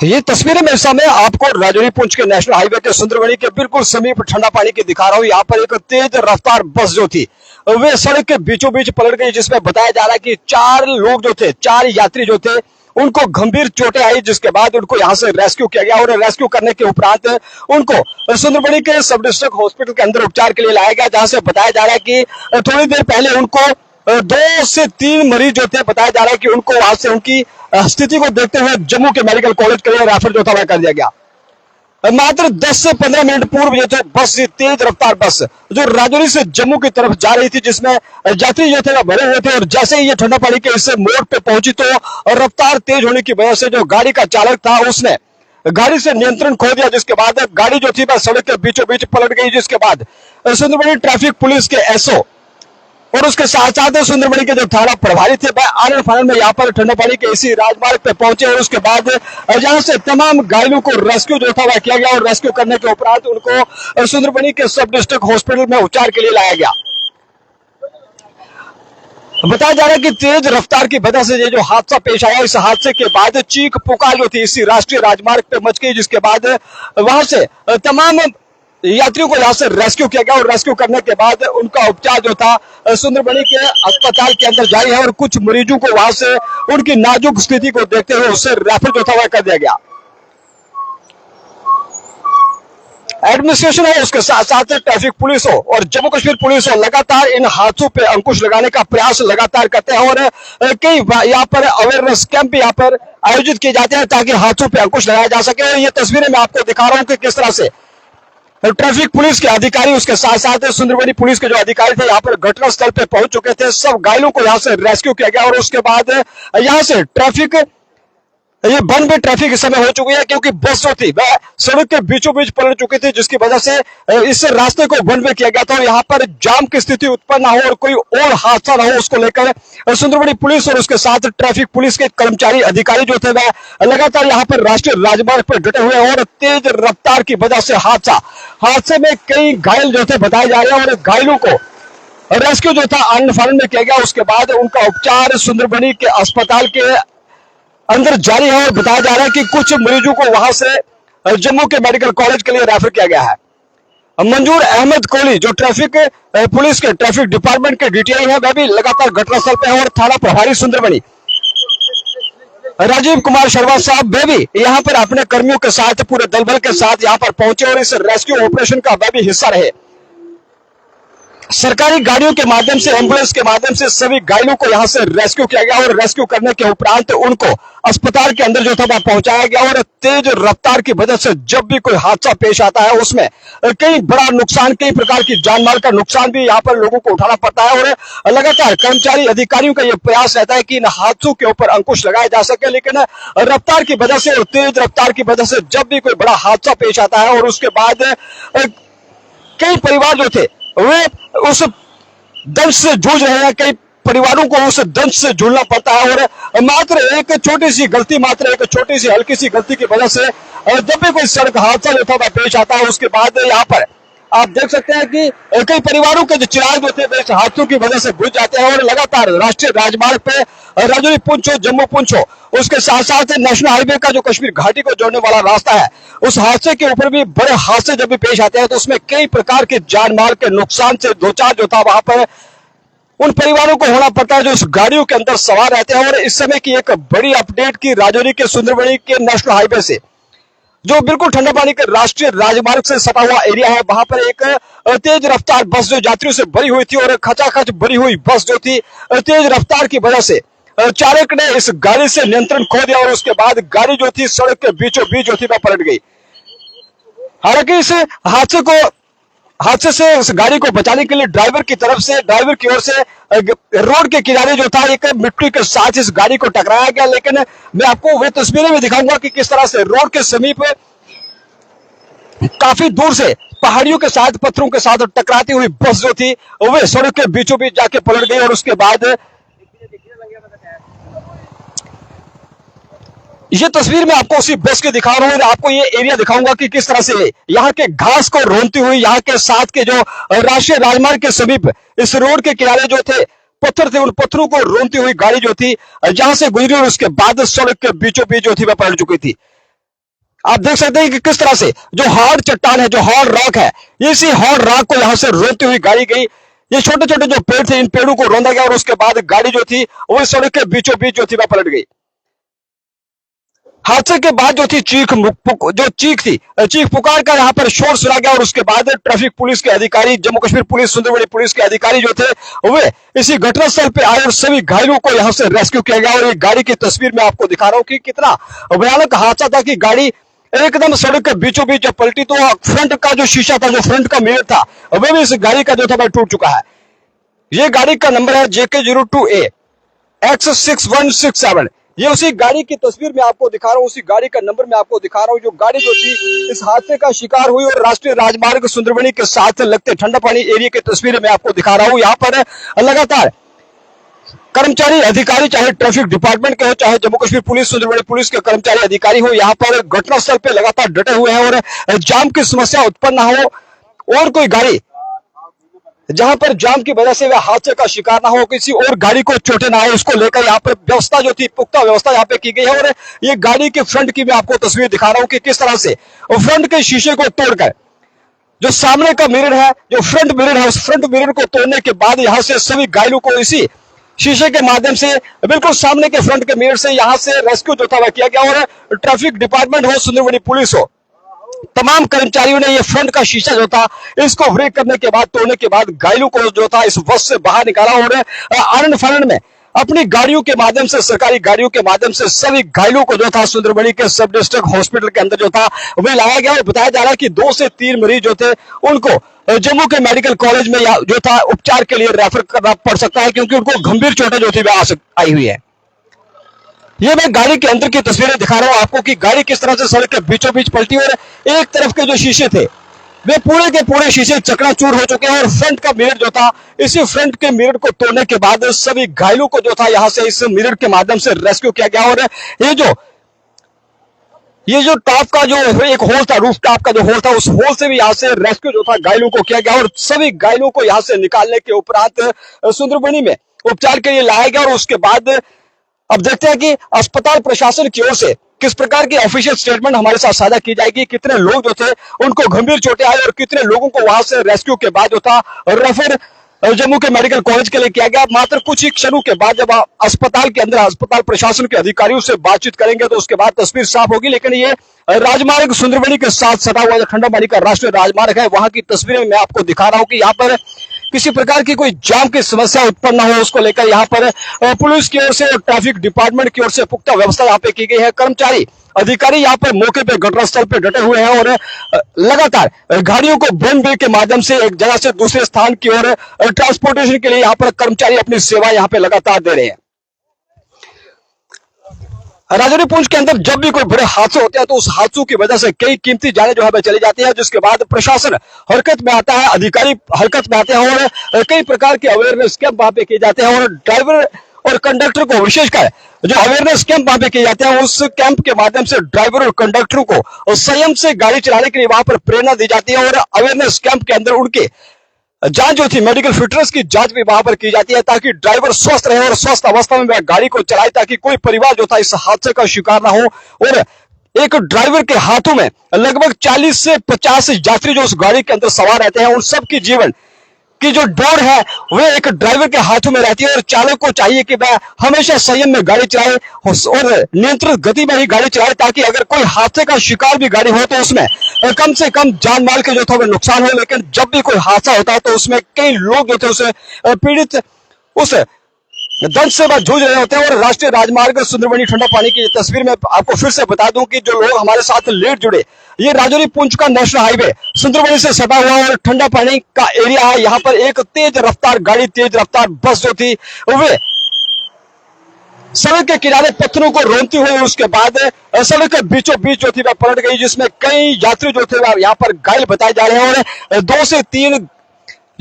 ये तस्वीरें मैं इस समय आपको राजौरी पुंछ के नेशनल हाईवे के सुंदरबनी के बिल्कुल समीप ठंडा पानी की दिखा रहा हूँ। यहाँ पर एक तेज रफ्तार बस जो थी वे सड़क के बीचों बीच पलट गई, जिसमें बताया जा रहा है कि 4 लोग जो थे, 4 यात्री जो थे, उनको गंभीर चोटें आई, जिसके बाद उनको यहाँ से रेस्क्यू किया गया और रेस्क्यू करने के उपरांत उनको सुंदरबनी के सब डिस्ट्रिक्ट हॉस्पिटल के अंदर उपचार के लिए लाया गया, जहां से बताया जा रहा है कि थोड़ी देर पहले उनको 2 से 3 मरीज जो थे, बताया जा रहा है कि उनको वहां से उनकी स्थिति को देखते हुए जम्मू के मेडिकल कॉलेज के लिए रेफर जो था वह कर दिया गया। मात्र 10 से 15 मिनट पूर्व ये जो बस, तेज रफ्तार बस जो राजौरी से जम्मू की तरफ जा रही थी, जिसमें यात्री जो थे वह भरे हुए थे, और जैसे ही ये ठंडा पानी के इस मोड़ पे पहुंची तो रफ्तार तेज होने की वजह से जो गाड़ी का चालक था उसने गाड़ी से नियंत्रण खो दिया, जिसके बाद गाड़ी जो थी वह सड़क के बीचों बीच पलट गई। जिसके बाद सुंदरबनी ट्रैफिक पुलिस के एसओ और उसके साथ साथ सुंदरबनी के जो थाना प्रभारी थे वह आनन फानन में यहाँ पर ठंडा पानी के इसी राजमार्ग पे पहुंचे, और उसके बाद यहाँ से तमाम घायलों को रेस्क्यू जो था वह किया गया, और रेस्क्यू करने के उपरांत उनको सुंदरबनी के सब डिस्ट्रिक्ट हॉस्पिटल में उपचार के लिए लाया गया। बताया जा रहा है कि तेज रफ्तार की वजह से ये जो हादसा पेश आया, इस हादसे के बाद चीख पुकार जो थी इसी राष्ट्रीय राजमार्ग पे मच गई, जिसके बाद वहां से तमाम यात्रियों को यहाँ से रेस्क्यू किया गया, और रेस्क्यू करने के बाद उनका उपचार जो था सुंदरबनी के अस्पताल के अंदर जारी है, और कुछ मरीजों को वहां से उनकी नाजुक स्थिति को देखते हुए उससे रेफर जो था वह कर दिया गया। एडमिनिस्ट्रेशन हो, उसके साथ साथ ट्रैफिक पुलिस हो और जम्मू कश्मीर पुलिस हो, लगातार इन हादसों पे अंकुश लगाने का प्रयास लगातार करते हैं, और कई यहाँ पर अवेयरनेस कैंप यहाँ पर आयोजित किए जाते हैं ताकि हादसों पे अंकुश लगाया जा सके। और ये तस्वीरें मैं आपको दिखा रहा हूँ कि किस तरह से ट्रैफिक पुलिस के अधिकारी, उसके साथ साथ सुंदरबनी पुलिस के जो अधिकारी थे यहाँ पर घटनास्थल पे पहुंच चुके थे। सब घायलों को यहाँ से रेस्क्यू किया गया, और उसके बाद यहाँ से ट्रैफिक, ये वन वे ट्रैफिक इस समय हो चुकी है, क्योंकि बस जो थी वह सड़क के बीचों बीच पलट चुकी थी, जिसकी वजह से इस रास्ते को वन वे किया गया था, और यहाँ पर जाम की स्थिति उत्पन्न ना हो और कोई और हादसा ना हो, उसको लेकर सुंदरबनी पुलिस और उसके साथ ट्रैफिक पुलिस के कर्मचारी अधिकारी जो थे वह लगातार यहाँ पर राष्ट्रीय राजमार्ग पर डटे हुए, और तेज रफ्तार की वजह से हादसे में कई घायल जो थे बताए जा रहे हैं, और घायलों को रेस्क्यू जो था आनन फानन में किया गया। उसके बाद उनका उपचार सुंदरबनी के अस्पताल के अंदर जारी है, और बताया जा रहा है कि कुछ मरीजों को वहां से जम्मू के मेडिकल कॉलेज के लिए रेफर किया गया है। मंजूर अहमद कोहली जो ट्रैफिक पुलिस के ट्रैफिक डिपार्टमेंट के डीटीआई है, वह भी लगातार घटनास्थल पे है, और थाना प्रभारी सुंदरबनी राजीव कुमार शर्मा साहब वे भी यहाँ पर अपने कर्मियों के साथ, पूरे दल बल के साथ यहाँ पर पहुंचे, और इस रेस्क्यू ऑपरेशन का वह भी हिस्सा रहे। सरकारी गाड़ियों के माध्यम से, एम्बुलेंस के माध्यम से सभी घायलों को यहाँ से रेस्क्यू किया गया, और रेस्क्यू करने के उपरांत उनको अस्पताल के अंदर जो था वह पहुंचाया गया। और तेज रफ्तार की वजह से जब भी कोई हादसा पेश आता है उसमें कई बड़ा नुकसान, कई प्रकार की जानमाल का नुकसान भी यहाँ पर लोगों को उठाना पड़ता है, और लगातार कर्मचारी अधिकारियों का यह प्रयास रहता है कि इन हादसों के ऊपर अंकुश लगाया जा सके। लेकिन रफ्तार की वजह से और तेज रफ्तार की वजह से जब भी कोई बड़ा हादसा पेश आता है, और उसके बाद कई परिवार जो थे वे उस दंश से जूझ रहे हैं, कई परिवारों को उस दंश से जुड़ना पड़ता है, और मात्र एक छोटी सी गलती, मात्र एक छोटी सी हल्की सी गलती की वजह से जब भी कोई सड़क हादसा जो था वह पेश आता है, उसके बाद यहाँ पर आप देख सकते हैं कि कई परिवारों के जो चिराग जो थे वे इस हादसों की वजह से बुझ जाते हैं, और लगातार राष्ट्रीय राजमार्ग पे राजौरी पुंछ हो, जम्मू पुंछ हो, उसके साथ साथ नेशनल हाईवे का जो कश्मीर घाटी को जोड़ने वाला रास्ता है, उस हादसे के ऊपर भी बड़े हादसे जब भी पेश आते हैं तो उसमें कई प्रकार के जान माल के नुकसान से दो चार जो था वहां पर उन परिवारों को होना पड़ता है जो उस गाड़ियों के अंदर सवार रहते हैं। और इस समय की एक बड़ी अपडेट की राजौरी के सुंदरबनी के नेशनल हाईवे से, जो बिल्कुल ठंडा पानी के राष्ट्रीय राजमार्ग से सटा हुआ एरिया है, वहां पर एक तेज रफ्तार बस जो यात्रियों से भरी हुई थी, और खचाखच भरी हुई बस जो थी तेज रफ्तार की वजह से चालक ने इस गाड़ी से नियंत्रण खो दिया, और उसके बाद गाड़ी जो थी सड़क के बीचों बीच जो थी वह पलट गई। हालांकि इस हादसे से उस गाड़ी को बचाने के लिए ड्राइवर की ओर से रोड के किनारे जो था एक मिट्टी के साथ इस गाड़ी को टकराया गया। लेकिन मैं आपको वे तस्वीरें भी दिखाऊंगा कि किस तरह से रोड के समीप काफी दूर से पहाड़ियों के साथ, पत्थरों के साथ टकराती हुई बस जो थी वे सड़क के बीचों बीच जाके पलट गई, और उसके बाद ये तस्वीर मैं आपको उसी बस की दिखा रहा हूँ और आपको ये एरिया दिखाऊंगा कि किस तरह से यहाँ के घास को रोनती हुई, यहाँ के साथ के जो राष्ट्रीय राजमार्ग के समीप इस रोड के किनारे जो थे पत्थर थे, उन पत्थरों को रोनती हुई गाड़ी जो थी जहां से गुजरी और उसके बाद सड़क के बीचों बीच जो थी वह पलट चुकी थी। आप देख सकते हैं कि किस तरह से जो हार्ड चट्टान है, जो हार्ड रॉक है, इसी हार्ड रॉक को यहां से रोनती हुई गाड़ी गई। ये छोटे छोटे जो पेड़ थे, इन पेड़ों को रौंदा गया और उसके बाद गाड़ी जो थी वो सड़क के बीचों बीच जो थी वह पलट गई। हादसे के बाद जो थी चीख पुकार का यहाँ पर शोर सुना गया और उसके बाद ट्रैफिक पुलिस के अधिकारी, जम्मू कश्मीर पुलिस, सुंदरबनी पुलिस के अधिकारी जो थे वे इसी घटनास्थल पे आए और सभी घायलों को यहाँ से रेस्क्यू किया गया। और ये गाड़ी की तस्वीर मैं आपको दिखा रहा हूँ कि कितना भयानक हादसा था कि गाड़ी एकदम सड़क के बीचों बीच जब पलटी तो फ्रंट का जो शीशा था, जो फ्रंट का मिरर था, वह भी इस गाड़ी का जो था टूट चुका है। ये गाड़ी का नंबर है JK02A X6167। ये उसी गाड़ी की तस्वीर मैं आपको दिखा रहा हूँ, उसी गाड़ी का नंबर मैं आपको दिखा रहा हूँ जो गाड़ी जो थी इस हादसे का शिकार हुई और राष्ट्रीय राजमार्ग सुंदरबनी के साथ लगते ठंडा पानी एरिया की तस्वीर मैं आपको दिखा रहा हूँ। यहाँ पर लगातार कर्मचारी अधिकारी, चाहे ट्रैफिक डिपार्टमेंट के हो, चाहे जम्मू कश्मीर पुलिस, सुंदरबनी पुलिस के कर्मचारी अधिकारी हो, यहाँ पर घटनास्थल पे लगातार डटे हुए हैं और जाम की समस्या उत्पन्न ना हो और कोई गाड़ी जहां पर जाम की वजह से वह हादसे का शिकार ना हो, किसी और गाड़ी को चोटें ना हो, उसको लेकर यहाँ पर व्यवस्था जो थी, पुख्ता व्यवस्था यहाँ पे की गई है। और ये गाड़ी के फ्रंट की मैं आपको तस्वीर दिखा रहा हूँ कि किस तरह से फ्रंट के शीशे को तोड़कर जो सामने का मिरर है, जो फ्रंट मिरर है, उस फ्रंट मिरर को तोड़ने के बाद यहाँ से सभी घायलों को इसी शीशे के माध्यम से बिल्कुल सामने के फ्रंट के मिरर से यहाँ से रेस्क्यू जो था वह किया गया। और ट्रैफिक डिपार्टमेंट हो, सुंदरबनी पुलिस हो, तमाम कर्मचारियों ने ये फ्रंट का शीशा जो था इसको ब्रेक करने के बाद, तोड़ने के बाद घायलों को जो था इस बस से बाहर निकाला और आनंद फानंद में अपनी गाड़ियों के माध्यम से, सरकारी गाड़ियों के माध्यम से सभी घायलों को जो था सुंदरबनी के सब डिस्ट्रिक्ट हॉस्पिटल के अंदर जो था वह लाया गया। और बताया जा रहा है कि 2 से 3 मरीज जो थे उनको जम्मू के मेडिकल कॉलेज में जो था उपचार के लिए रेफर करना पड़ सकता है, क्योंकि उनको गंभीर चोटें जो थी वह आई हुई है। ये मैं गाड़ी के अंदर की तस्वीरें दिखा रहा हूं आपको कि गाड़ी किस तरह से सड़क के बीचों बीच पलटी और एक तरफ के जो शीशे थे वे पूरे के पूरे शीशे चकनाचूर हो चुके हैं और फ्रंट का मिरर जो था, इसी फ्रंट के मिरर को तोड़ने के बाद सभी घायलों को जो था यहां से इस मिरर के माध्यम से रेस्क्यू किया गया। और ये जो टॉप का जो एक होल था, रूफ टॉप का जो होल था, उस होल से भी यहाँ से रेस्क्यू जो था घायलों को किया गया और सभी घायलों को यहाँ से निकालने के उपरांत सुंदरबनी में उपचार के लिए लाया गया। और उसके बाद अब देखते हैं कि अस्पताल प्रशासन की ओर से किस प्रकार की ऑफिशियल स्टेटमेंट हमारे साथ साझा की जाएगी, कितने लोग जो थे उनको गंभीर चोटें आई और कितने लोगों को वहां से रेस्क्यू के बाद जो था रेफर जम्मू के मेडिकल कॉलेज के लिए किया गया। मात्र कुछ ही क्षणों के बाद जब अस्पताल के अंदर अस्पताल प्रशासन के अधिकारियों से बातचीत करेंगे तो उसके बाद तस्वीर साफ होगी। लेकिन ये राजमार्ग सुंदरबनी के साथ सटा हुआ जो ठंडा पानी का राष्ट्रीय राजमार्ग है, वहां की तस्वीरें मैं आपको दिखा रहा हूं कि यहाँ पर किसी प्रकार की कोई जाम की समस्या उत्पन्न न हो, उसको लेकर यहाँ पर पुलिस की ओर से और ट्रैफिक डिपार्टमेंट की ओर से पुख्ता व्यवस्था यहाँ पे की गई है। कर्मचारी अधिकारी यहाँ पर मौके पे घटनास्थल पे डटे हुए हैं और लगातार गाड़ियों को ब्रेन के माध्यम से एक जगह से दूसरे स्थान की ओर ट्रांसपोर्टेशन के लिए यहाँ पर कर्मचारी अपनी सेवा यहाँ पे लगातार दे रहे हैं। राजौरी पुंछ के अंदर जब भी कोई बड़े हादसे होते हैं तो उस हादसों की वजह से कई कीमती जानें जो है चली जाती है, जिसके बाद प्रशासन हरकत में आता है, अधिकारी हरकत में आते हैं और कई प्रकार के अवेयरनेस कैंप वहां पे किए जाते हैं। और ड्राइवर और कंडक्टर को विशेषकर जो अवेयरनेस कैंप वहां पे किए जाते हैं, उस कैंप के माध्यम से ड्राइवर और कंडक्टर को संयम से गाड़ी चलाने के लिए वहां पर प्रेरणा दी जाती है। और अवेयरनेस कैंप के अंदर उनके जांच जो थी, मेडिकल फिटनेस की जांच भी वहां पर की जाती है ताकि ड्राइवर स्वस्थ रहे और स्वस्थ अवस्था में वह गाड़ी को चलाए, ताकि कोई परिवार जो था इस हादसे का शिकार ना हो। और एक ड्राइवर के हाथों में लगभग 40 से 50 यात्री जो उस गाड़ी के अंदर सवार रहते हैं, उन सबकी जीवन की जो डोर है वे एक ड्राइवर के हाथों में रहती है। और चालक को चाहिए कि वह हमेशा संयम में गाड़ी चलाए और नियंत्रित गति में ही गाड़ी चलाए, ताकि अगर कोई हादसे का शिकार भी गाड़ी हो तो उसमें कम से कम जान माल के जो था वह नुकसान हो। लेकिन जब भी कोई हादसा होता है तो उसमें कई लोग जो थे उसे पीड़ित उस दर्द से जूझ रहे होते हैं। और राष्ट्रीय राजमार्ग सुंदरबनी ठंडा पानी की तस्वीर में आपको फिर से बता दूं कि जो लोग हमारे साथ लेट जुड़े, ये राजौरी पुंछ का नेशनल हाईवे सुंदरबनी से सटा हुआ और ठंडा पानी का एरिया है। यहाँ पर एक तेज रफ्तार गाड़ी, तेज रफ्तार बस जो थी वे सड़क के किनारे पत्थरों को रोनती हुई उसके बाद सड़क के बीचों बीच जो थी वह पलट गई, जिसमें कई यात्री जो थे वह यहाँ पर घायल बताए जा रहे हैं। और 2 से 3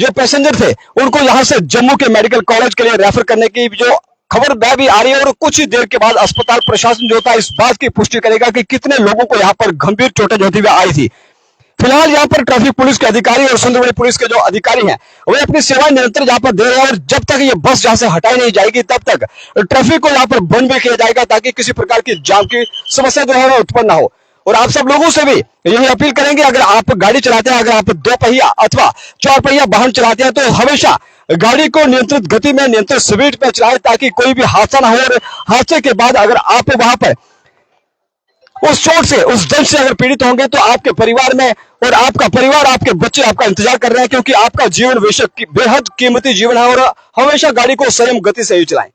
जो पैसेंजर थे उनको यहां से जम्मू के मेडिकल कॉलेज के लिए रेफर करने की जो खबर वह भी आ रही है और कुछ ही देर के बाद अस्पताल प्रशासन जो था इस बात की पुष्टि करेगा कि कितने लोगों को यहाँ पर गंभीर चोटें जो थी आई थी। फिलहाल यहाँ पर ट्रैफिक पुलिस के अधिकारी और सुंदरबनी पुलिस के जो अधिकारी हैं वे अपनी सेवाएं निरंतर यहाँ पर दे रहे हैं और जब तक ये बस यहाँ से हटाई नहीं जाएगी तब तक ट्रैफिक को यहाँ पर बंद भी किया जाएगा ताकि किसी प्रकार की जाम की समस्या जो है उत्पन्न ना हो। और आप सब लोगों से भी यही अपील करेंगे, अगर आप गाड़ी चलाते हैं, अगर आप 2 पहिया अथवा 4 पहिया वाहन चलाते हैं तो हमेशा गाड़ी को नियंत्रित गति में, नियंत्रित स्पीड में चलाएं ताकि कोई भी हादसा ना हो। और हादसे के बाद अगर आप वहां पर उस चोट से, उस दर्द से अगर पीड़ित होंगे तो आपके परिवार में और आपका परिवार, आपके बच्चे आपका इंतजार कर रहे हैं, क्योंकि आपका जीवन बेशक बेहद कीमती जीवन है और हमेशा गाड़ी को संयम गति से ही चलाएं।